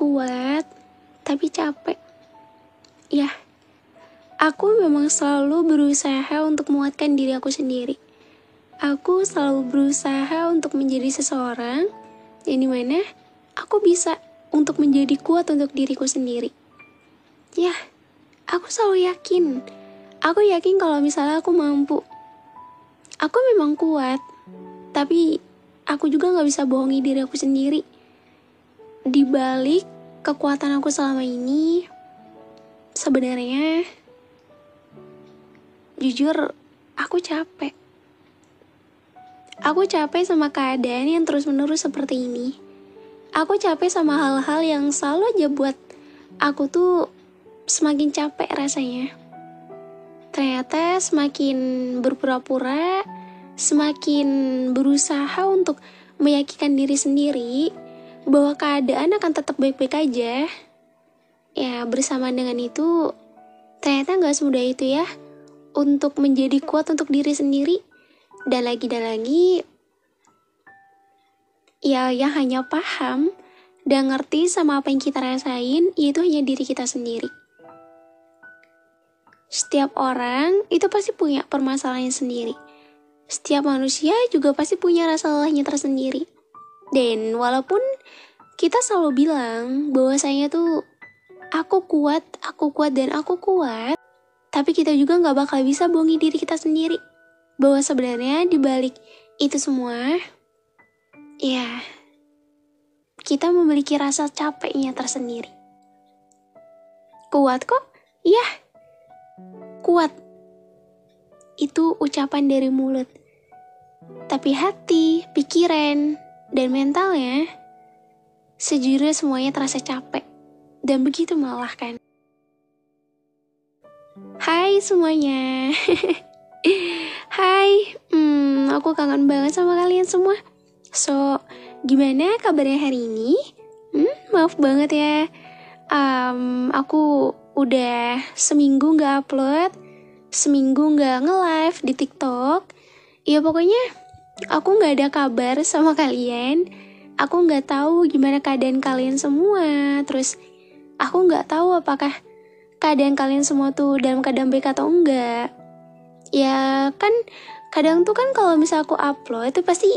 kuat, tapi capek. Ya, aku memang selalu berusaha untuk menguatkan diri aku sendiri. Aku selalu berusaha untuk menjadi seseorang yang dimana aku bisa untuk menjadi kuat untuk diriku sendiri. Ya, aku selalu yakin. Aku yakin kalau misalnya aku mampu. Aku memang kuat, tapi aku juga gak bisa bohongi diri aku sendiri. Di balik kekuatan aku selama ini, sebenarnya, jujur, aku capek. Aku capek sama keadaan yang terus-menerus seperti ini. Aku capek sama hal-hal yang selalu aja buat aku tuh semakin capek rasanya. Ternyata semakin berpura-pura, semakin berusaha untuk meyakinkan diri sendiri bahwa keadaan akan tetap baik-baik aja. Ya, bersama dengan itu, ternyata gak semudah itu ya, untuk menjadi kuat untuk diri sendiri. Dan lagi, ya yang hanya paham dan ngerti sama apa yang kita rasain, yaitu hanya diri kita sendiri. Setiap orang itu pasti punya permasalahannya sendiri. Setiap manusia juga pasti punya rasa lelahnya tersendiri. Dan walaupun kita selalu bilang bahwasanya tuh aku kuat, dan aku kuat, tapi kita juga gak bakal bisa bohongi diri kita sendiri. Bahwa sebenarnya dibalik itu semua, ya, kita memiliki rasa capeknya tersendiri. Kuat kok? Ya, kuat. Itu ucapan dari mulut. Tapi hati, pikiran, dan mentalnya, sejujurnya semuanya terasa capek. Dan begitu melelahkan. Hai semuanya. Hai, aku kangen banget sama kalian semua. So, gimana kabarnya hari ini? Maaf banget ya. Aku udah seminggu gak upload, seminggu gak nge-live di TikTok. Ya pokoknya aku gak ada kabar sama kalian. Aku gak tahu gimana keadaan kalian semua. Terus aku gak tahu apakah keadaan kalian semua tuh dalam keadaan baik atau enggak. Ya kan kadang tuh kan kalau misal aku upload itu pasti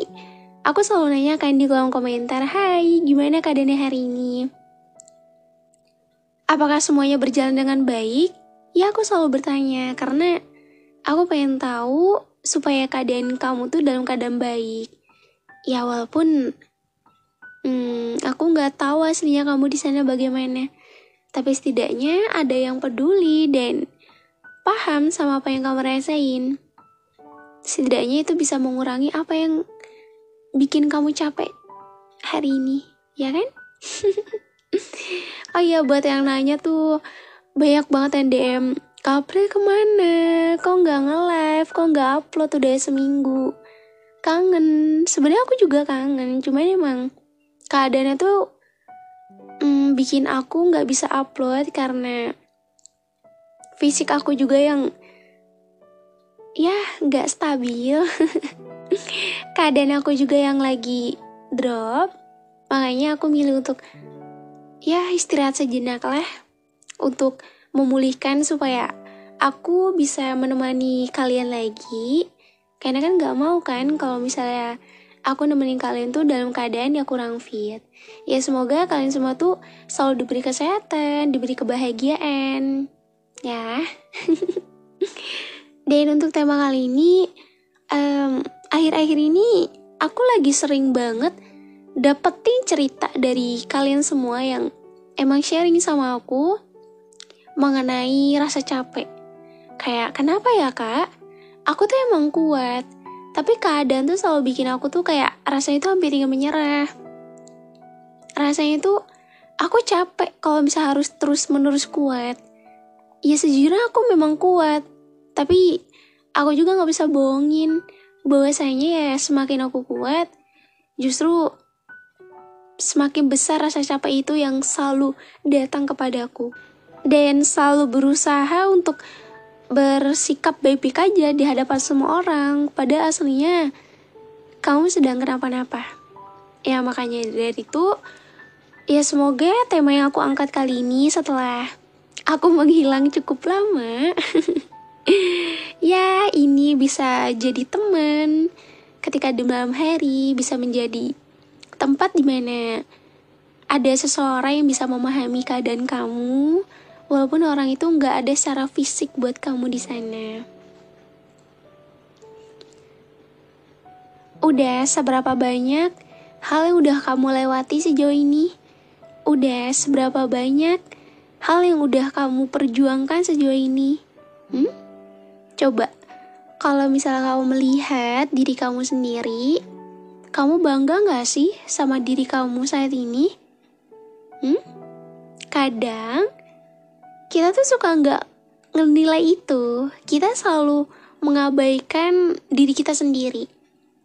aku selalu nanya kan di kolom komentar, hai gimana keadaannya hari ini? Apakah semuanya berjalan dengan baik? Ya aku selalu bertanya karena aku pengen tahu supaya keadaan kamu tuh dalam keadaan baik. Ya walaupun aku nggak tahu aslinya kamu di sana bagaimana, tapi setidaknya ada yang peduli dan paham sama apa yang kamu rasain. Setidaknya itu bisa mengurangi apa yang bikin kamu capek hari ini, ya kan? Oh iya, buat yang nanya tuh, banyak banget yang DM, Kapri kemana? Kok nggak nge-live? Kok nggak upload udah seminggu? Kangen. Sebenarnya aku juga kangen, cuman emang keadaannya tuh bikin aku nggak bisa upload karena fisik aku juga yang ya nggak stabil. Keadaan aku juga yang lagi drop, makanya aku milih untuk ya istirahat sejenak lah untuk memulihkan supaya aku bisa menemani kalian lagi. Karena kan gak mau kan kalau misalnya aku nemenin kalian tuh dalam keadaan yang kurang fit. Ya semoga kalian semua tuh selalu diberi kesehatan, diberi kebahagiaan. Ya. Dan untuk tema kali ini, akhir-akhir ini aku lagi sering banget dapetin cerita dari kalian semua yang emang sharing sama aku mengenai rasa capek. Kayak, kenapa ya kak? Aku tuh emang kuat, tapi keadaan tuh selalu bikin aku tuh kayak rasanya tuh hampir ingin menyerah. Rasanya tuh aku capek kalau misalnya harus terus-menerus kuat. Ya sejujurnya aku memang kuat, tapi aku juga gak bisa bohongin bahwasanya ya semakin aku kuat, justru semakin besar rasa capek itu yang selalu datang kepadaku. Dan selalu berusaha untuk bersikap baik-baik aja di hadapan semua orang, pada aslinya kamu sedang kenapa-napa. Ya makanya dari itu Ya semoga tema yang aku angkat kali ini setelah aku menghilang cukup lama ya ini bisa jadi teman ketika di malam hari, bisa menjadi tempat di mana ada seseorang yang bisa memahami keadaan kamu, walaupun orang itu nggak ada secara fisik buat kamu di sana. Udah seberapa banyak hal yang udah kamu lewati sejauh ini? Udah seberapa banyak hal yang udah kamu perjuangkan sejauh ini? Coba, kalau misalnya kamu melihat diri kamu sendiri, kamu bangga gak sih sama diri kamu saat ini? Kadang, kita tuh suka gak ngenilai itu. Kita selalu mengabaikan diri kita sendiri.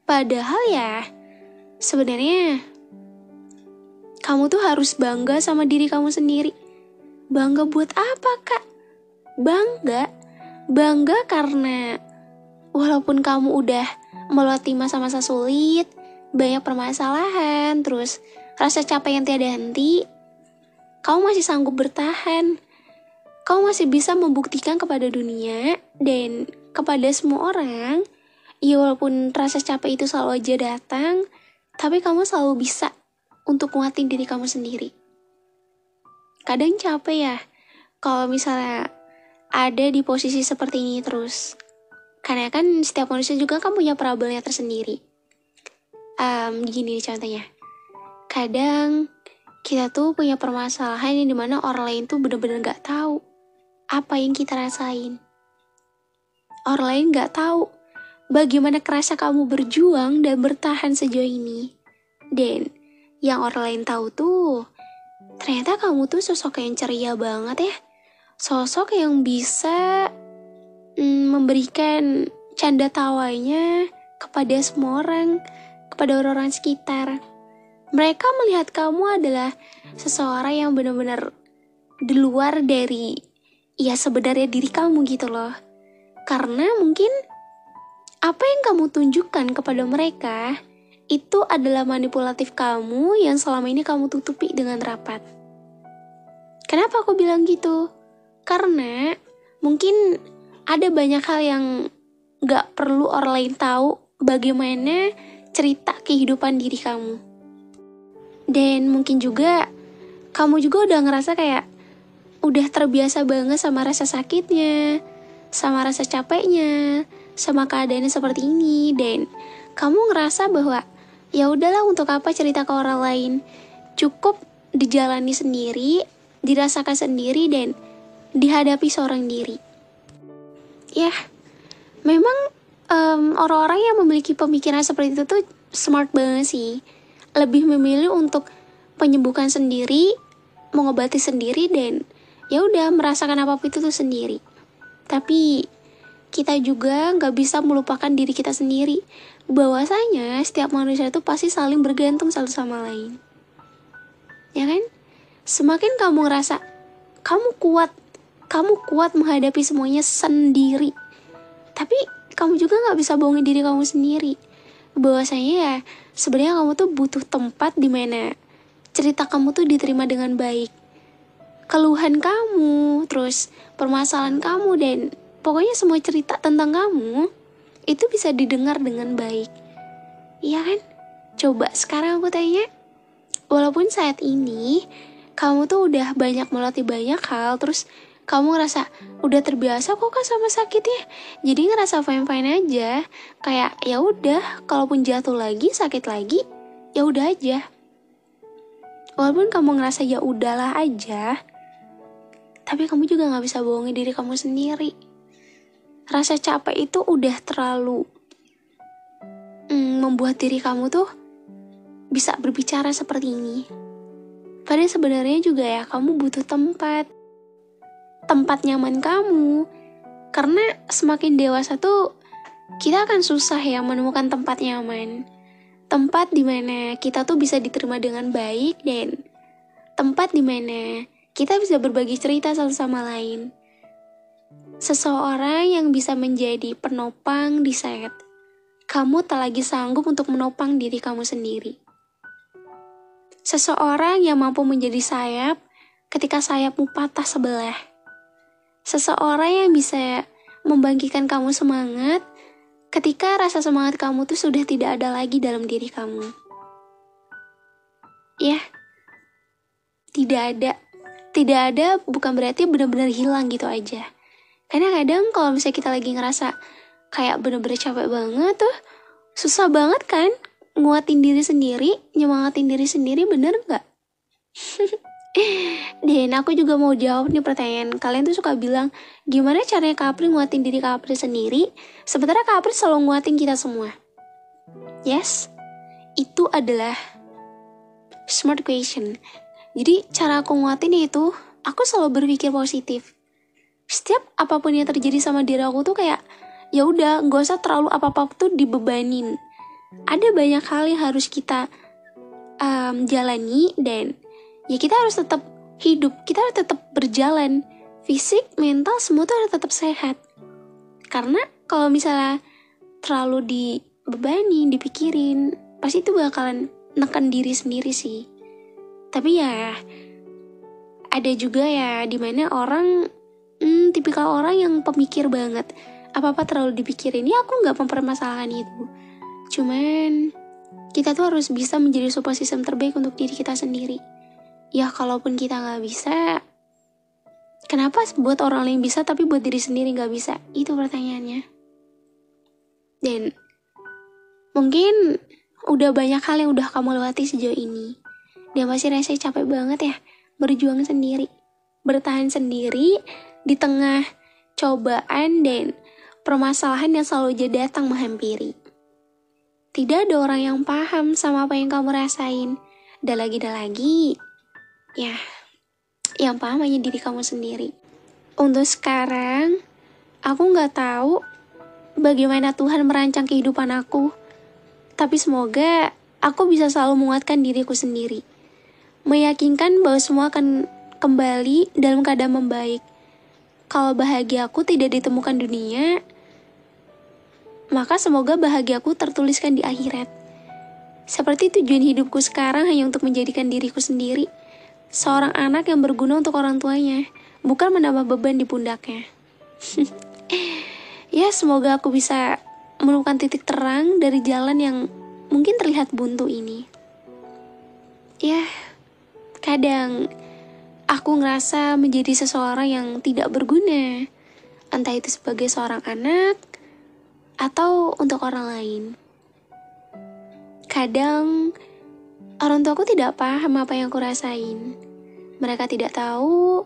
Padahal ya, sebenarnya kamu tuh harus bangga sama diri kamu sendiri. Bangga buat apa, Kak? Bangga karena walaupun kamu udah melewati masa-masa sulit, banyak permasalahan, terus rasa capek yang tiada henti, kamu masih sanggup bertahan. Kamu masih bisa membuktikan kepada dunia dan kepada semua orang, ya walaupun rasa capek itu selalu aja datang, tapi kamu selalu bisa untuk nguatin diri kamu sendiri. Kadang capek ya, kalau misalnya ada di posisi seperti ini terus. Karena kan setiap manusia juga kan punya problemnya tersendiri. Gini contohnya. Kadang kita tuh punya permasalahan yang dimana orang lain tuh bener-bener gak tahu apa yang kita rasain. Orang lain gak tahu bagaimana kerasa kamu berjuang dan bertahan sejauh ini. Dan yang orang lain tahu tuh, ternyata kamu tuh sosok yang ceria banget ya. Sosok yang bisa memberikan canda tawanya kepada semua orang, kepada orang-orang sekitar. Mereka melihat kamu adalah seseorang yang benar-benar di luar dari ya sebenarnya diri kamu gitu loh. Karena mungkin apa yang kamu tunjukkan kepada mereka itu adalah manipulatif kamu yang selama ini kamu tutupi dengan rapat. Kenapa aku bilang gitu? Karena mungkin ada banyak hal yang gak perlu orang lain tahu bagaimana cerita kehidupan diri kamu. Dan mungkin juga kamu juga udah ngerasa kayak udah terbiasa banget sama rasa sakitnya, sama rasa capeknya, sama keadaannya seperti ini, dan kamu ngerasa bahwa ya udahlah, untuk apa cerita ke orang lain, cukup dijalani sendiri, dirasakan sendiri, dan dihadapi seorang diri. Ya, memang orang-orang yang memiliki pemikiran seperti itu tuh smart banget sih. Lebih memilih untuk penyembuhan sendiri, mengobati sendiri, dan ya udah merasakan apapun itu tuh sendiri. Tapi kita juga nggak bisa melupakan diri kita sendiri. Bahwasanya setiap manusia itu pasti saling bergantung satu sama lain. Ya kan? Semakin kamu ngerasa kamu kuat menghadapi semuanya sendiri, tapi kamu juga gak bisa bohongin diri kamu sendiri. Bahwasanya ya sebenarnya kamu tuh butuh tempat di mana cerita kamu tuh diterima dengan baik. Keluhan kamu, terus permasalahan kamu, dan pokoknya semua cerita tentang kamu itu bisa didengar dengan baik. Iya kan? Coba sekarang aku tanya, walaupun saat ini kamu tuh udah banyak melatih banyak hal, terus kamu ngerasa udah terbiasa kok Kak sama sakitnya, jadi ngerasa fine-fine aja. Kayak ya udah, kalaupun jatuh lagi, sakit lagi, ya udah aja. Walaupun kamu ngerasa ya udahlah aja, tapi kamu juga nggak bisa bohongin diri kamu sendiri. Rasa capek itu udah terlalu membuat diri kamu tuh bisa berbicara seperti ini. Padahal sebenarnya juga ya kamu butuh tempat nyaman kamu. Karena semakin dewasa tuh kita akan susah ya menemukan tempat nyaman. Tempat dimana kita tuh bisa diterima dengan baik, dan tempat dimana kita bisa berbagi cerita satu sama lain. Seseorang yang bisa menjadi penopang di saat kamu tak lagi sanggup untuk menopang diri kamu sendiri. Seseorang yang mampu menjadi sayap ketika sayapmu patah sebelah. Seseorang yang bisa membangkitkan kamu semangat ketika rasa semangat kamu tuh sudah tidak ada lagi dalam diri kamu. Ya, tidak ada. Tidak ada bukan berarti benar-benar hilang gitu aja. Karena kadang kalau misalnya kita lagi ngerasa kayak benar-benar capek banget tuh, susah banget kan nguatin diri sendiri, nyemangatin diri sendiri, bener nggak? Dan aku juga mau jawab nih pertanyaan. Kalian tuh suka bilang, gimana caranya Kak April nguatin diri Kak April sendiri, sementara Kak April selalu nguatin kita semua? Yes, itu adalah smart question. Jadi cara aku nguatin itu, aku selalu berpikir positif. Setiap apapun yang terjadi sama diri aku tuh kayak, ya udah, nggak usah terlalu apa-apa tuh dibebanin. Ada banyak hal yang harus kita jalani, dan ya kita harus tetap hidup, kita harus tetap berjalan. Fisik, mental, semua tuh harus tetap sehat. Karena kalau misalnya terlalu dibebani, dipikirin, pasti itu bakalan neken diri sendiri sih. Tapi ya ada juga ya dimana orang tipikal orang yang pemikir banget, apa-apa terlalu dipikirin. Ya aku gak mempermasalahkan itu, cuman kita tuh harus bisa menjadi support system terbaik untuk diri kita sendiri. Ya kalaupun kita gak bisa, kenapa buat orang lain bisa tapi buat diri sendiri gak bisa? Itu pertanyaannya. Dan mungkin udah banyak hal yang udah kamu lewati sejauh ini, dan masih rasanya capek banget ya berjuang sendiri, bertahan sendiri di tengah cobaan dan permasalahan yang selalu aja datang menghampiri. Tidak ada orang yang paham sama apa yang kamu rasain. Dan lagi, ya, yang paham hanya diri kamu sendiri. Untuk sekarang, aku gak tahu bagaimana Tuhan merancang kehidupan aku. Tapi semoga aku bisa selalu menguatkan diriku sendiri, meyakinkan bahwa semua akan kembali dalam keadaan membaik. Kalau bahagia aku tidak ditemukan dunia, maka semoga bahagiaku tertuliskan di akhirat. Seperti tujuan hidupku sekarang hanya untuk menjadikan diriku sendiri seorang anak yang berguna untuk orang tuanya, bukan menambah beban di pundaknya. Ya, semoga aku bisa menemukan titik terang dari jalan yang mungkin terlihat buntu ini. Ya, kadang aku ngerasa menjadi seseorang yang tidak berguna, entah itu sebagai seorang anak atau untuk orang lain. Kadang orang tuaku tidak paham apa yang aku rasain. Mereka tidak tahu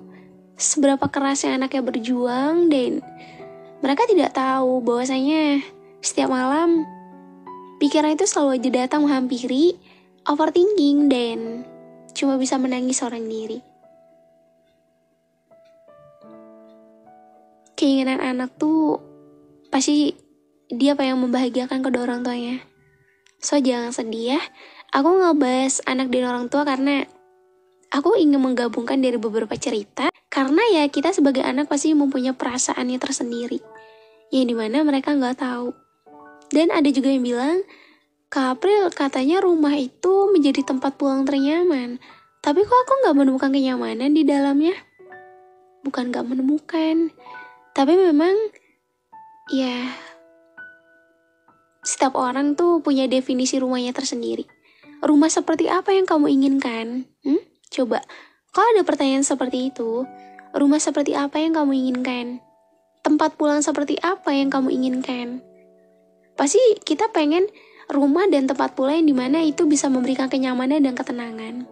seberapa kerasnya anaknya berjuang, dan mereka tidak tahu bahwasanya setiap malam pikiran itu selalu aja datang menghampiri, overthinking, dan cuma bisa menangis seorang diri. Keinginan anak tuh pasti dia pengen membahagiakan kedua orang tuanya. So jangan sedih ya. Aku ngebahas anak dan orang tua karena aku ingin menggabungkan dari beberapa cerita. Karena ya kita sebagai anak pasti mempunyai perasaannya tersendiri, yang dimana mereka gak tahu. Dan ada juga yang bilang, Kak April katanya rumah itu menjadi tempat pulang ternyaman. Tapi kok aku gak menemukan kenyamanan di dalamnya? Bukan gak menemukan, tapi memang ya setiap orang tuh punya definisi rumahnya tersendiri. Rumah seperti apa yang kamu inginkan? Coba, kalau ada pertanyaan seperti itu, rumah seperti apa yang kamu inginkan? Tempat pulang seperti apa yang kamu inginkan? Pasti kita pengen rumah dan tempat pulang yang dimana itu bisa memberikan kenyamanan dan ketenangan.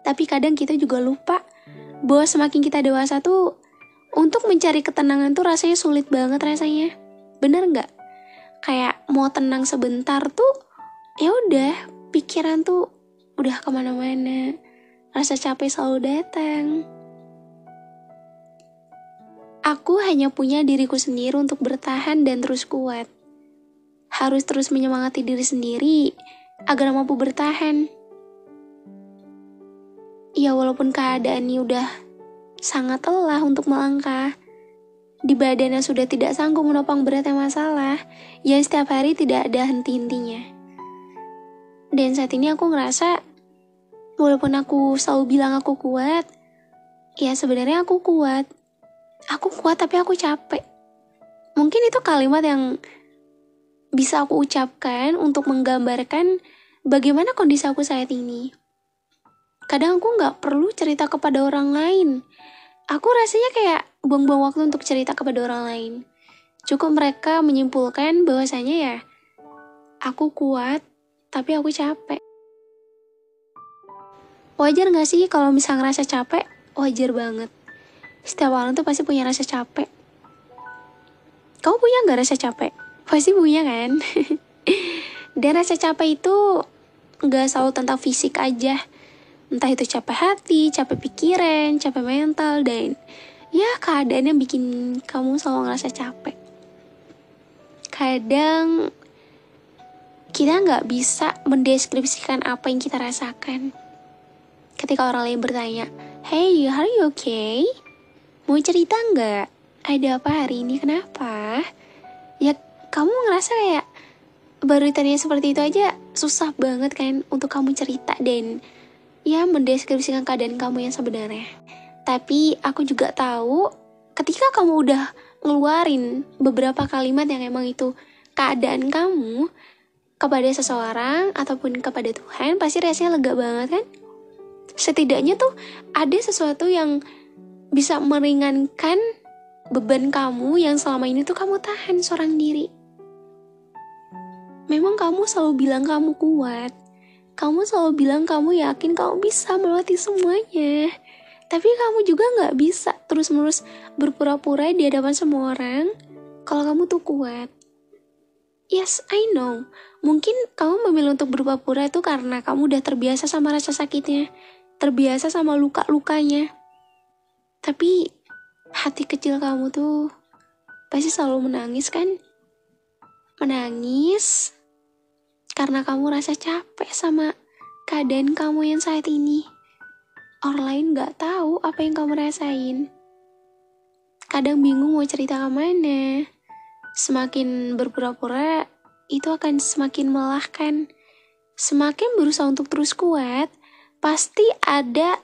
Tapi kadang kita juga lupa bahwa semakin kita dewasa tuh, untuk mencari ketenangan tuh rasanya sulit banget rasanya. Bener nggak? Kayak mau tenang sebentar tuh, ya udah pikiran tuh udah kemana-mana. Rasa capek selalu datang. Aku hanya punya diriku sendiri untuk bertahan dan terus kuat. Harus terus menyemangati diri sendiri agar mampu bertahan. Ya walaupun keadaannya udah sangat lelah untuk melangkah, di badannya sudah tidak sanggup menopang beratnya masalah yang setiap hari tidak ada henti-hentinya. Dan saat ini aku ngerasa Walaupun aku selalu bilang aku kuat, ya sebenarnya aku kuat. Aku kuat tapi aku capek. Mungkin itu kalimat yang bisa aku ucapkan untuk menggambarkan bagaimana kondisi aku saat ini. Kadang aku gak perlu cerita kepada orang lain. Aku rasanya kayak buang-buang waktu untuk cerita kepada orang lain. Cukup mereka menyimpulkan bahwasanya ya, aku kuat, tapi aku capek. Wajar gak sih kalau misalnya ngerasa capek? Wajar banget. Setiap orang tuh pasti punya rasa capek. Kamu punya gak rasa capek? Pasti punya kan? Dan rasa capek itu gak selalu tentang fisik aja. Entah itu capek hati, capek pikiran, capek mental, dan ya keadaan yang bikin kamu selalu ngerasa capek. Kadang kita gak bisa mendeskripsikan apa yang kita rasakan. Ketika orang lain bertanya, "Hey, are you okay? Mau cerita gak? Ada apa hari ini? Kenapa?" Ya kamu ngerasa kayak baru ditanya seperti itu aja susah banget kan untuk kamu cerita dan ya mendeskripsikan keadaan kamu yang sebenarnya. Tapi aku juga tahu ketika kamu udah ngeluarin beberapa kalimat yang emang itu keadaan kamu kepada seseorang ataupun kepada Tuhan, pasti rasanya lega banget kan? Setidaknya tuh ada sesuatu yang bisa meringankan beban kamu yang selama ini tuh kamu tahan seorang diri. Memang kamu selalu bilang kamu kuat. Kamu selalu bilang kamu yakin kamu bisa melewati semuanya. Tapi kamu juga gak bisa terus-menerus berpura-pura di hadapan semua orang kalau kamu tuh kuat. Yes, I know. Mungkin kamu memilih untuk berpura-pura itu karena kamu udah terbiasa sama rasa sakitnya. Terbiasa sama luka-lukanya. Tapi hati kecil kamu tuh pasti selalu menangis kan? Menangis karena kamu rasa capek sama keadaan kamu yang saat ini. Orang lain gak tahu apa yang kamu rasain. Kadang bingung mau cerita kemana. Semakin berpura-pura, itu akan semakin melelahkan. Semakin berusaha untuk terus kuat, pasti ada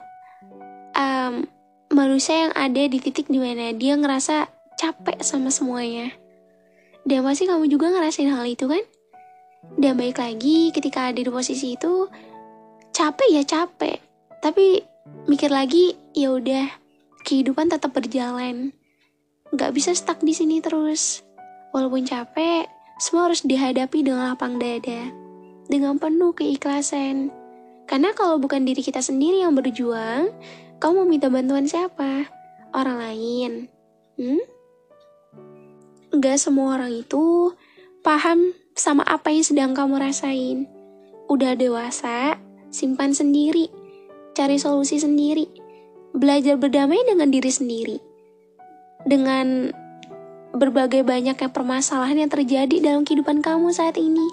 manusia yang ada di titik dimana dia ngerasa capek sama semuanya. Dan pasti kamu juga ngerasain hal itu kan? Dan baik lagi ketika ada di posisi itu, capek ya capek. Tapi mikir lagi, ya udah, kehidupan tetap berjalan. Gak bisa stuck di sini terus. Walaupun capek, semua harus dihadapi dengan lapang dada, dengan penuh keikhlasan. Karena kalau bukan diri kita sendiri yang berjuang, kamu mau minta bantuan siapa? Orang lain? Gak semua orang itu paham sama apa yang sedang kamu rasain. Udah dewasa, simpan sendiri, cari solusi sendiri, belajar berdamai dengan diri sendiri, dengan berbagai banyaknya permasalahan yang terjadi dalam kehidupan kamu saat ini.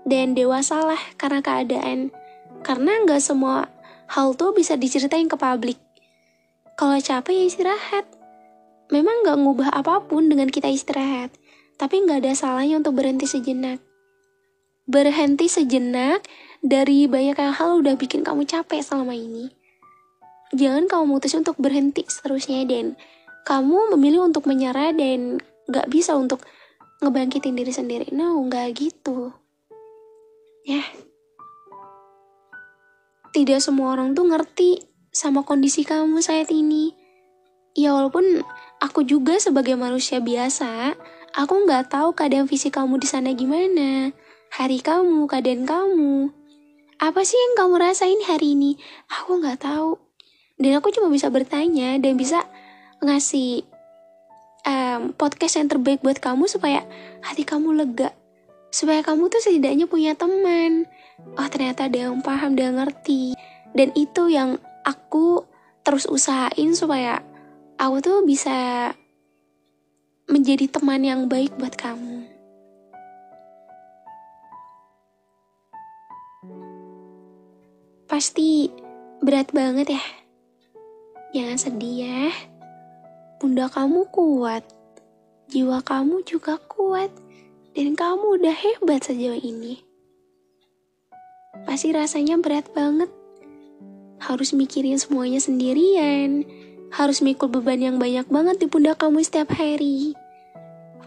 Dan dewasalah karena keadaan, karena gak semua hal tuh bisa diceritain ke publik. Kalau capek ya istirahat. Memang gak ngubah apapun dengan kita istirahat, tapi gak ada salahnya untuk berhenti sejenak. Berhenti sejenak dari banyak hal udah bikin kamu capek selama ini. Jangan kamu mutusin untuk berhenti seterusnya dan kamu memilih untuk menyerah dan gak bisa untuk ngebangkitin diri sendiri. No, gak gitu. Ya. Tidak semua orang tuh ngerti sama kondisi kamu saat ini. Ya walaupun aku juga sebagai manusia biasa, aku gak tahu keadaan fisik kamu di sana gimana. Hari kamu, keadaan kamu. Apa sih yang kamu rasain hari ini? Aku gak tahu. Dan aku cuma bisa bertanya dan bisa ngasih podcast yang terbaik buat kamu supaya hati kamu lega. Supaya kamu tuh setidaknya punya teman. Oh ternyata ada yang paham, ada yang ngerti. Dan itu yang aku terus usahain supaya aku tuh bisa menjadi teman yang baik buat kamu. Pasti berat banget ya. Jangan sedih ya. Bunda kamu kuat. Jiwa kamu juga kuat. Dan kamu udah hebat sejauh ini. Pasti rasanya berat banget harus mikirin semuanya sendirian, harus mikul beban yang banyak banget di pundak kamu setiap hari.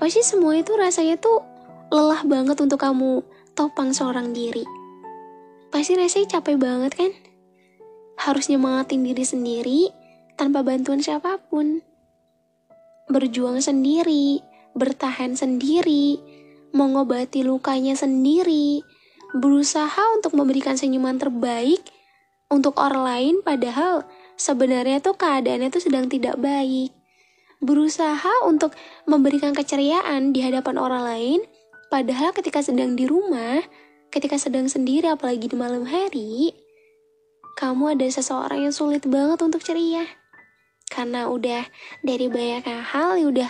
Pasti semua itu rasanya tuh lelah banget untuk kamu topang seorang diri. Pasti rasanya capek banget kan? Harus nyemangatin diri sendiri tanpa bantuan siapapun. Berjuang sendiri, bertahan sendiri, mengobati lukanya sendiri, berusaha untuk memberikan senyuman terbaik untuk orang lain padahal sebenarnya tuh keadaannya tuh sedang tidak baik. Berusaha untuk memberikan keceriaan di hadapan orang lain padahal ketika sedang di rumah, ketika sedang sendiri apalagi di malam hari, kamu ada seseorang yang sulit banget untuk ceria. Karena udah dari banyak hal yang udah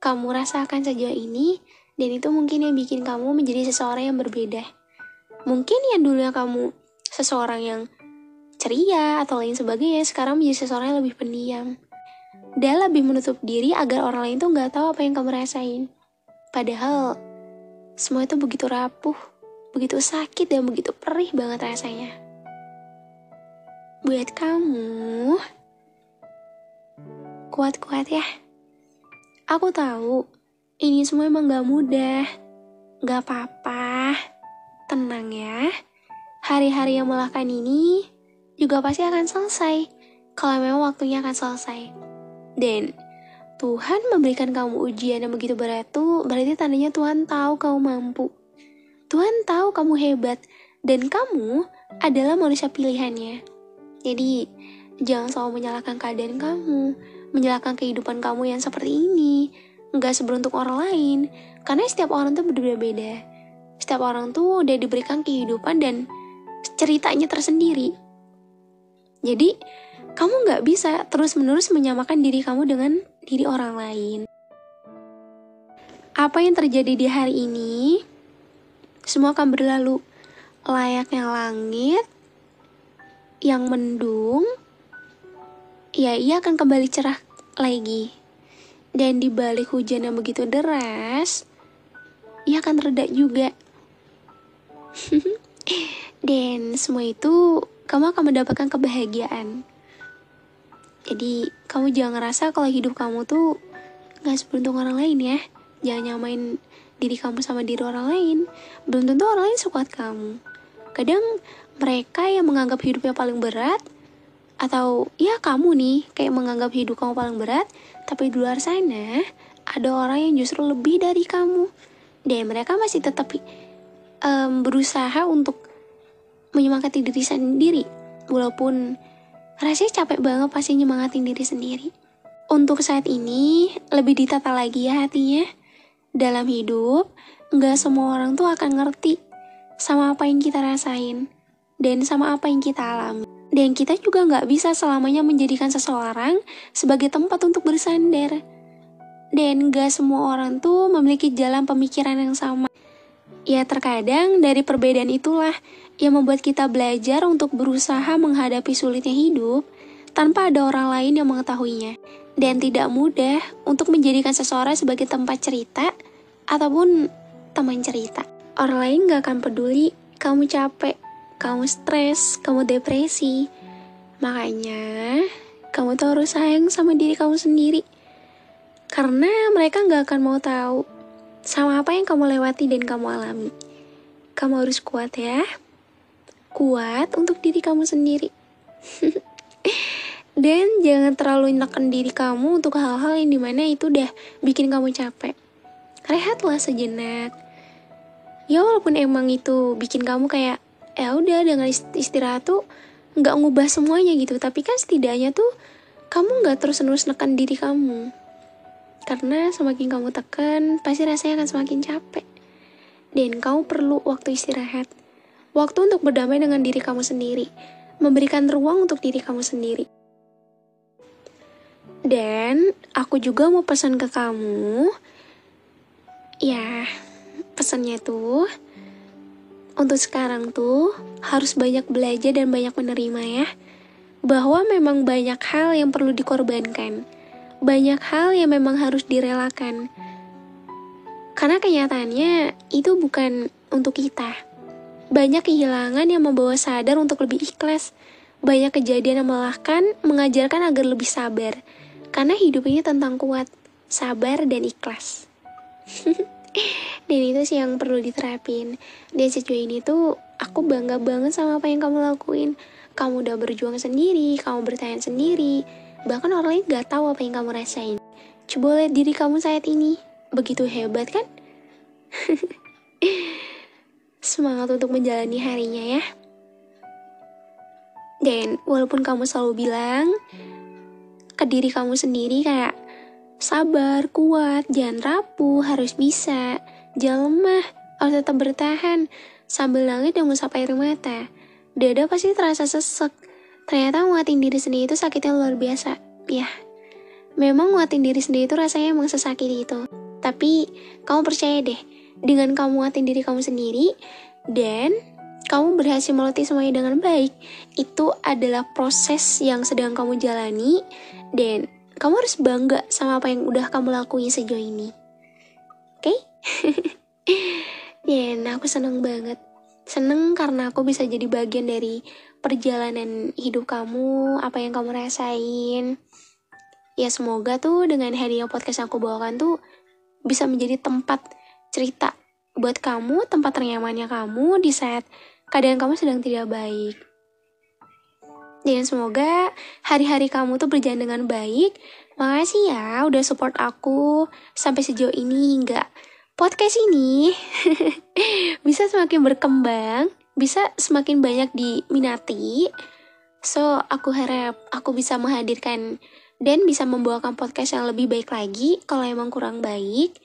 kamu rasakan sejauh ini, dan itu mungkin yang bikin kamu menjadi seseorang yang berbeda. Mungkin yang dulunya kamu seseorang yang ceria atau lain sebagainya, sekarang menjadi seseorang yang lebih pendiam. Dan lebih menutup diri agar orang lain tuh gak tahu apa yang kamu rasain. Padahal semua itu begitu rapuh, begitu sakit dan begitu perih banget rasanya. Buat kamu, kuat-kuat ya. Aku tahu ini semua emang gak mudah. Gak apa-apa, tenang ya. Hari-hari yang melelahkan ini juga pasti akan selesai kalau memang waktunya akan selesai. Dan Tuhan memberikan kamu ujian yang begitu berat tuh berarti tandanya Tuhan tahu kamu mampu. Tuhan tahu kamu hebat dan kamu adalah manusia pilihannya. Jadi jangan selalu menyalahkan keadaan kamu, menyalahkan kehidupan kamu yang seperti ini, nggak seberuntung orang lain. Karena setiap orang tuh berbeda-beda. Setiap orang tuh udah diberikan kehidupan dan ceritanya tersendiri. Jadi kamu nggak bisa terus-menerus menyamakan diri kamu dengan diri orang lain. Apa yang terjadi di hari ini, semua akan berlalu. Layaknya langit yang mendung, ya ia akan kembali cerah lagi. Dan di balik hujan yang begitu deras, ia akan reda juga. Dan semua itu kamu akan mendapatkan kebahagiaan. Jadi kamu jangan ngerasa kalau hidup kamu tuh gak seberuntung orang lain ya. Jangan nyamain diri kamu sama diri orang lain. Belum tentu orang lain sekuat kamu. Kadang mereka yang menganggap hidupnya paling berat, atau ya kamu nih kayak menganggap hidup kamu paling berat, tapi di luar sana ada orang yang justru lebih dari kamu. Dan mereka masih tetap berusaha untuk menyemangati diri sendiri. Walaupun rasanya capek banget pasti nyemangatin diri sendiri. Untuk saat ini, lebih ditata lagi ya hatinya. Dalam hidup, gak semua orang tuh akan ngerti sama apa yang kita rasain dan sama apa yang kita alami. Dan kita juga gak bisa selamanya menjadikan seseorang sebagai tempat untuk bersandar. Dan gak semua orang tuh memiliki jalan pemikiran yang sama. Ya terkadang dari perbedaan itulah yang membuat kita belajar untuk berusaha menghadapi sulitnya hidup tanpa ada orang lain yang mengetahuinya. Dan tidak mudah untuk menjadikan seseorang sebagai tempat cerita ataupun teman cerita. Orang lain gak akan peduli kamu capek, kamu stres, kamu depresi. Makanya kamu tuh harus sayang sama diri kamu sendiri. Karena mereka gak akan mau tahu sama apa yang kamu lewati dan kamu alami. Kamu harus kuat ya. Kuat untuk diri kamu sendiri. Dan jangan terlalu neken diri kamu untuk hal-hal yang dimana itu udah bikin kamu capek. Rehatlah sejenak. Ya walaupun emang itu bikin kamu kayak ya udah dengan istirahat tuh nggak ngubah semuanya gitu, tapi kan setidaknya tuh kamu nggak terus-menerus neken diri kamu. Karena semakin kamu tekan, pasti rasanya akan semakin capek. Dan kamu perlu waktu istirahat. Waktu untuk berdamai dengan diri kamu sendiri. Memberikan ruang untuk diri kamu sendiri. Dan aku juga mau pesan ke kamu. Ya, pesannya tuh untuk sekarang tuh harus banyak belajar dan banyak menerima ya. Bahwa memang banyak hal yang perlu dikorbankan. Banyak hal yang memang harus direlakan. Karena kenyataannya itu bukan untuk kita. Banyak kehilangan yang membawa sadar untuk lebih ikhlas. Banyak kejadian yang melelahkan mengajarkan agar lebih sabar. Karena hidup ini tentang kuat, sabar, dan ikhlas. Dan itu sih yang perlu diterapin. Dan sejauh ini tuh aku bangga banget sama apa yang kamu lakuin. Kamu udah berjuang sendiri, kamu bertahan sendiri. Bahkan orang lain gak tahu apa yang kamu rasain. Coba lihat diri kamu saat ini. Begitu hebat kan? Semangat untuk menjalani harinya ya. Dan walaupun kamu selalu bilang ke diri kamu sendiri kayak sabar, kuat, jangan rapuh, harus bisa, jangan lemah, harus tetap bertahan, sambil nangis dan mengusap air mata. Dada pasti terasa sesek. Ternyata nguatin diri sendiri itu sakitnya luar biasa. Ya, memang nguatin diri sendiri itu rasanya emang sesakit itu. Tapi kamu percaya deh, dengan kamu nguatin diri kamu sendiri dan kamu berhasil melatih semuanya dengan baik, itu adalah proses yang sedang kamu jalani dan kamu harus bangga sama apa yang udah kamu lakuin sejauh ini. Oke? Dan aku seneng banget. Seneng karena aku bisa jadi bagian dari perjalanan hidup kamu, apa yang kamu rasain. Ya semoga tuh dengan hadiah podcast yang aku bawakan tuh bisa menjadi tempat cerita buat kamu, tempat ternyamannya kamu di saat keadaan kamu sedang tidak baik. Dan semoga hari-hari kamu tuh berjalan dengan baik. Makasih ya udah support aku sampai sejauh ini hingga podcast ini bisa semakin berkembang, bisa semakin banyak diminati. So, aku harap aku bisa menghadirkan dan bisa membawakan podcast yang lebih baik lagi kalau emang kurang baik.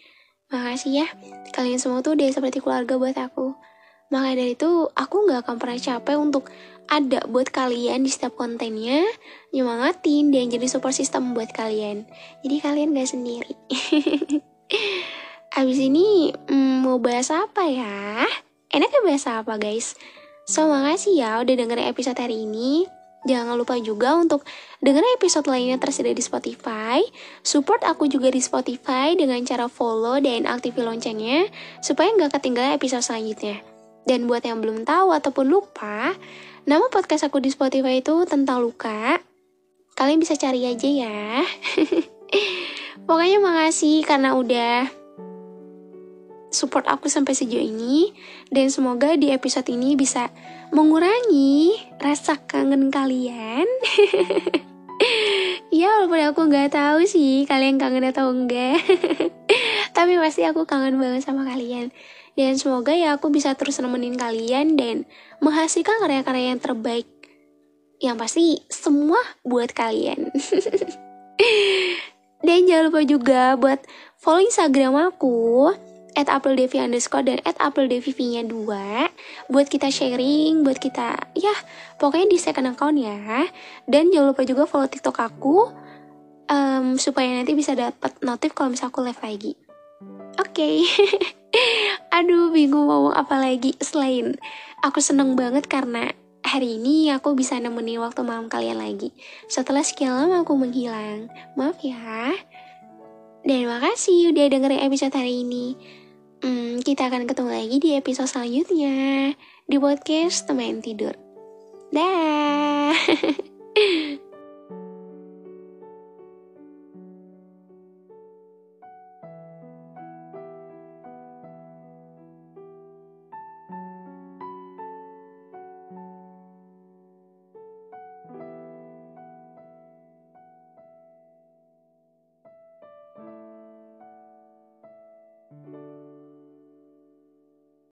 Makasih ya, kalian semua tuh udah seperti keluarga buat aku. Maka dari itu, aku gak akan pernah capek untuk ada buat kalian di setiap kontennya, nyemangatin dan jadi support system buat kalian. Jadi kalian gak sendiri. Abis ini mau bahas apa ya? Enaknya bahas apa guys? So makasih ya udah dengerin episode hari ini. Jangan lupa juga untuk dengerin episode lainnya tersedia di Spotify. Support aku juga di Spotify dengan cara follow dan aktifin loncengnya supaya gak ketinggalan episode selanjutnya. Dan buat yang belum tahu ataupun lupa, nama podcast aku di Spotify itu tentang luka. Kalian bisa cari aja ya. Pokoknya makasih karena udah support aku sampai sejauh ini. Dan semoga di episode ini bisa mengurangi rasa kangen kalian. Ya walaupun aku gak tahu sih kalian kangen atau enggak. Tapi pasti aku kangen banget sama kalian. Dan semoga ya aku bisa terus nemenin kalian dan menghasilkan karya-karya yang terbaik. Yang pasti semua buat kalian. Dan jangan lupa juga buat follow Instagram aku @aprildevi_ dan @aprildeviv-nya 2 buat kita sharing, buat kita ya pokoknya di second account ya. Dan jangan lupa juga follow TikTok aku supaya nanti bisa dapat notif kalau misalnya aku live lagi. Oke. Aduh bingung ngomong apa lagi selain aku seneng banget karena hari ini aku bisa nemenin waktu malam kalian lagi setelah sekian lama aku menghilang. Maaf ya. Dan makasih udah dengerin episode hari ini. Kita akan ketemu lagi di episode selanjutnya di podcast Teman Tidur. Dah.